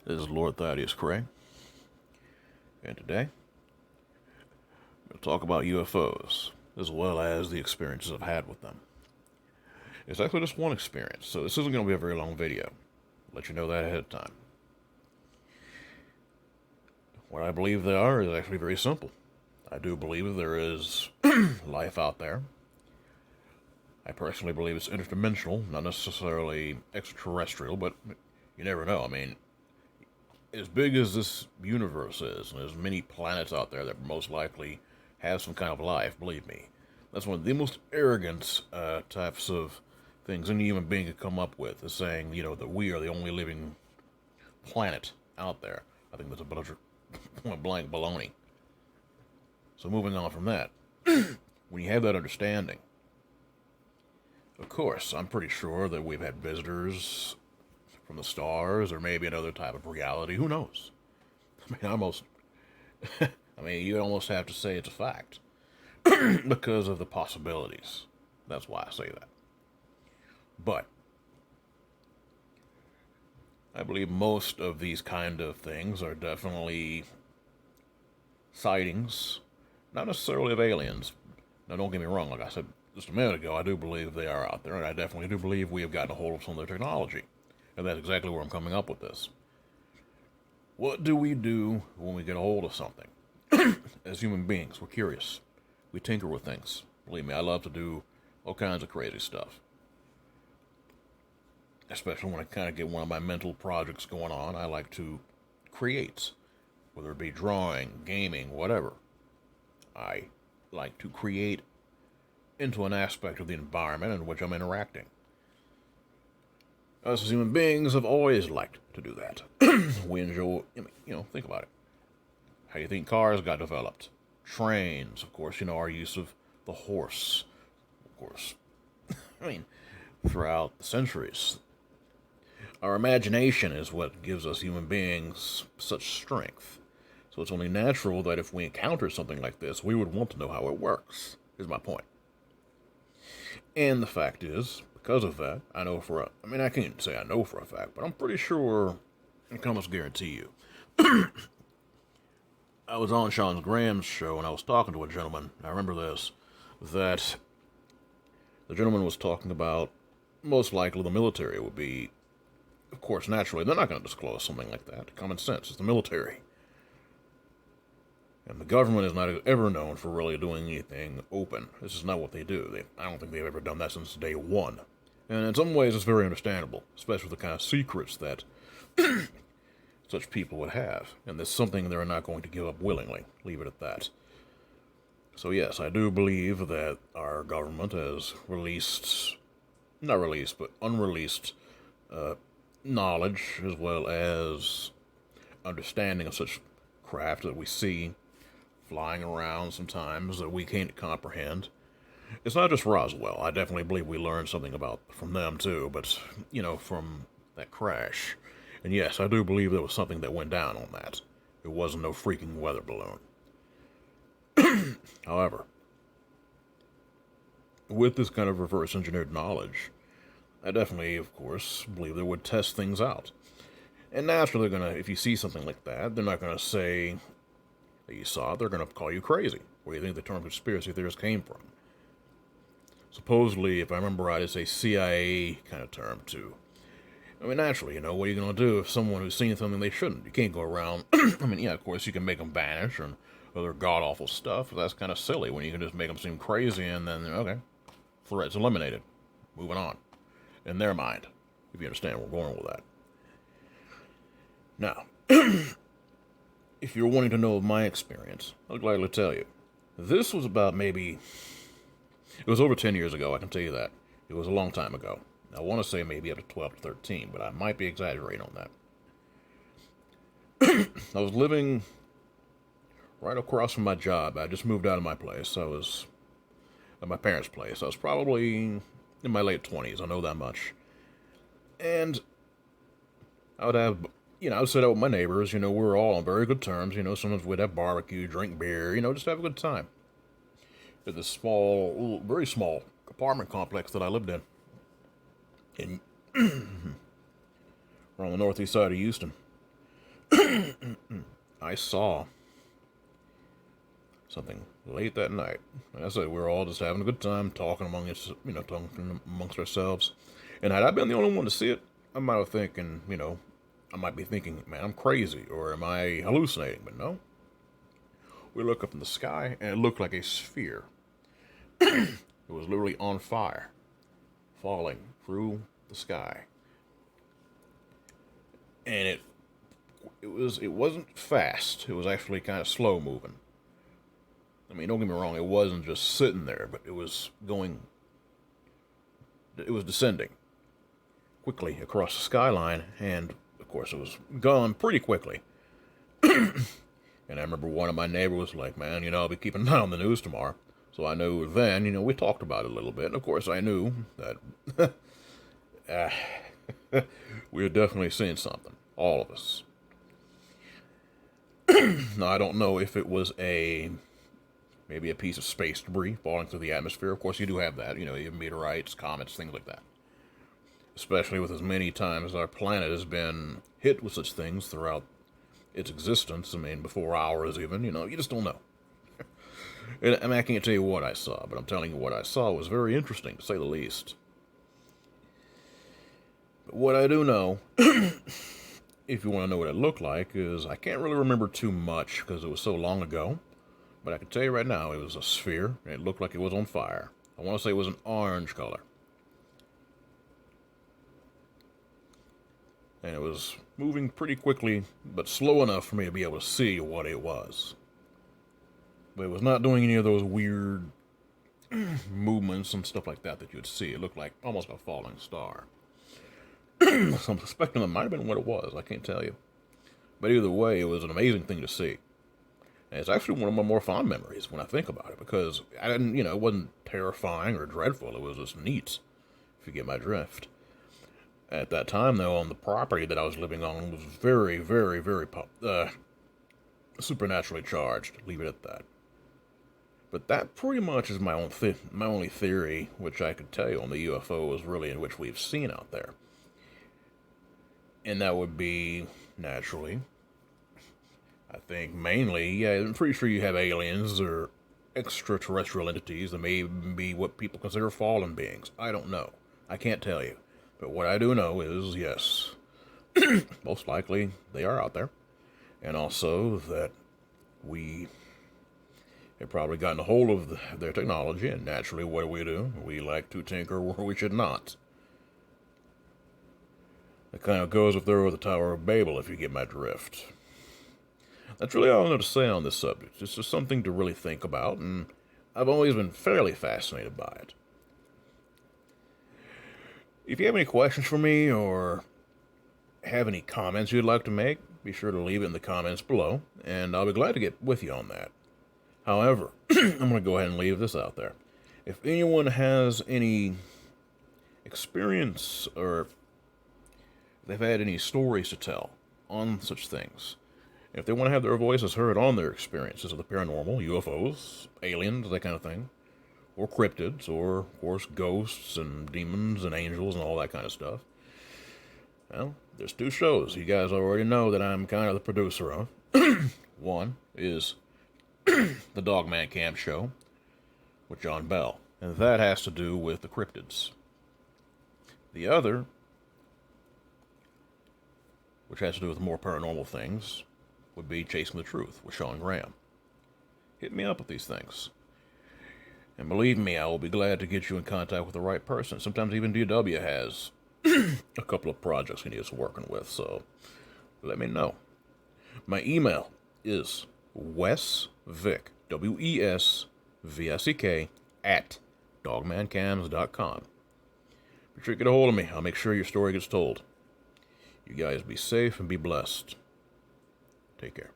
This is Lord Thaddeus Cray, and today we'll talk about UFOs as well as the experiences I've had with them. It's actually just one experience, so this isn't going to be a very long video. I'll let you know that ahead of time. What I believe they are is actually very simple. I do believe there is life out there. I personally believe it's interdimensional, not necessarily extraterrestrial, but you never know. I mean, as big as this universe is, and there's many planets out there that most likely have some kind of life, believe me. That's one of the most arrogant types of things any human being could come up with, is saying, that we are the only living planet out there. I think that's a bunch of point blank baloney. So moving on from that, when you have that understanding, of course, I'm pretty sure that we've had visitors from the stars, or maybe another type of reality. Who knows? You almost have to say it's a fact because of the possibilities. That's why I say that. But I believe most of these kind of things are definitely sightings, not necessarily of aliens. Now, don't get me wrong. Like I said just a minute ago, I do believe they are out there, and I definitely do believe we have gotten a hold of some of their technology. And that's exactly where I'm coming up with this. What do we do when we get a hold of something? As human beings, we're curious. We tinker with things. Believe me, I love to do all kinds of crazy stuff. Especially when I kind of get one of my mental projects going on, I like to create. Whether it be drawing, gaming, whatever. I like to create into an aspect of the environment in which I'm interacting. Us as human beings have always liked to do that. We enjoy, think about it. How do you think cars got developed? Trains, of course, our use of the horse. Of course, throughout the centuries. Our imagination is what gives us human beings such strength. So it's only natural that if we encounter something like this, we would want to know how it works, is my point. And the fact is, because of that, I can't say I know for a fact, but I'm pretty sure, I can almost guarantee you. I was on Sean Graham's show, and I was talking to a gentleman, I remember this, that the gentleman was talking about most likely the military would be, of course, naturally, they're not going to disclose something like that. Common sense, it's the military. And the government is not ever known for really doing anything open. This is not what they do. I don't think they've ever done that since day one. And in some ways, it's very understandable, especially with the kind of secrets that such people would have. And there's something they're not going to give up willingly. Leave it at that. So yes, I do believe that our government has unreleased knowledge as well as understanding of such craft that we see flying around sometimes that we can't comprehend. It's not just Roswell. I definitely believe we learned something from them too, but, from that crash. And yes, I do believe there was something that went down on that. It wasn't no freaking weather balloon. However, with this kind of reverse engineered knowledge, I definitely, of course, believe they would test things out. And naturally, if you see something like that, they're not gonna say that you saw it, they're gonna call you crazy. Where do you think the term conspiracy theorist came from? Supposedly, if I remember right, it's a CIA kind of term, too. Naturally, what are you going to do if someone who's seen something they shouldn't? You can't go around, of course, you can make them vanish and other god-awful stuff, but that's kind of silly when you can just make them seem crazy and then, okay, threat's eliminated. Moving on. In their mind, if you understand where we're going with that. Now, if you're wanting to know my experience, I'll gladly tell you. This was about it was over 10 years ago, I can tell you that. It was a long time ago. I want to say maybe up to 12 to 13, but I might be exaggerating on that. I was living right across from my job. I just moved out of my place. I was at my parents' place. I was probably in my late 20s, I know that much. And I would have, I would sit out with my neighbors. We were all on very good terms. Sometimes we'd have barbecue, drink beer, just have a good time. At this very small apartment complex that I lived in. We're on the northeast side of Houston. I saw something late that night. Like I said, we were all just having a good time, talking talking amongst ourselves. And had I been the only one to see it, I might have thinking, I might be thinking, man, I'm crazy, or am I hallucinating? But no. We look up in the sky, and it looked like a sphere. It was literally on fire, falling through the sky. And it wasn't fast. It was actually kind of slow moving. I mean, don't get me wrong, it wasn't just sitting there, but it was descending quickly across the skyline, and of course it was gone pretty quickly. And I remember one of my neighbors was like, man, I'll be keeping an eye on the news tomorrow. So I knew then, we talked about it a little bit, and of course I knew that we had definitely seen something, all of us. Now, I don't know if it was maybe a piece of space debris falling through the atmosphere. Of course, you do have that. You have meteorites, comets, things like that. Especially with as many times our planet has been hit with such things throughout its existence. I mean, before ours even. You just don't know. And I can't tell you what I saw, but I'm telling you what I saw was very interesting, to say the least. But what I do know, if you want to know what it looked like, is I can't really remember too much because it was so long ago. But I can tell you right now, it was a sphere, and it looked like it was on fire. I want to say it was an orange color. And it was moving pretty quickly, but slow enough for me to be able to see what it was. But it was not doing any of those weird movements and stuff like that you'd see. It looked like almost a falling star. So I'm suspecting that might have been what it was. I can't tell you. But either way, it was an amazing thing to see. And it's actually one of my more fond memories when I think about it, because I didn't, it wasn't terrifying or dreadful. It was just neat, if you get my drift. At that time, though, on the property that I was living on was very, very, very supernaturally charged. Leave it at that. But that pretty much is my only theory, which I could tell you on the UFOs, really, in which we've seen out there. And that would be, naturally, I think mainly, I'm pretty sure you have aliens or extraterrestrial entities that may even be what people consider fallen beings. I don't know. I can't tell you. But what I do know is, yes, most likely they are out there. And also that we have probably gotten a hold of their technology, and naturally what do? We like to tinker where we should not. It kind of goes up there with the Tower of Babel, if you get my drift. That's really all I know to say on this subject. It's just something to really think about, and I've always been fairly fascinated by it. If you have any questions for me, or have any comments you'd like to make, be sure to leave it in the comments below, and I'll be glad to get with you on that. However, I'm going to go ahead and leave this out there. If anyone has any experience, or they've had any stories to tell on such things, if they want to have their voices heard on their experiences of the paranormal, UFOs, aliens, that kind of thing, or cryptids, or, of course, ghosts and demons and angels and all that kind of stuff, well, there's two shows you guys already know that I'm kind of the producer of. One is the Dogman Camp Show with John Bell, and that has to do with the cryptids. The other, which has to do with more paranormal things, would be Chasing the Truth with Sean Graham. Hit me up with these things. And believe me, I will be glad to get you in contact with the right person. Sometimes even DW has a couple of projects he needs working with, so let me know. My email is wesvick, WESVICK, at dogmancams.com. Be sure to get a hold of me. I'll make sure your story gets told. You guys be safe and be blessed. Take care.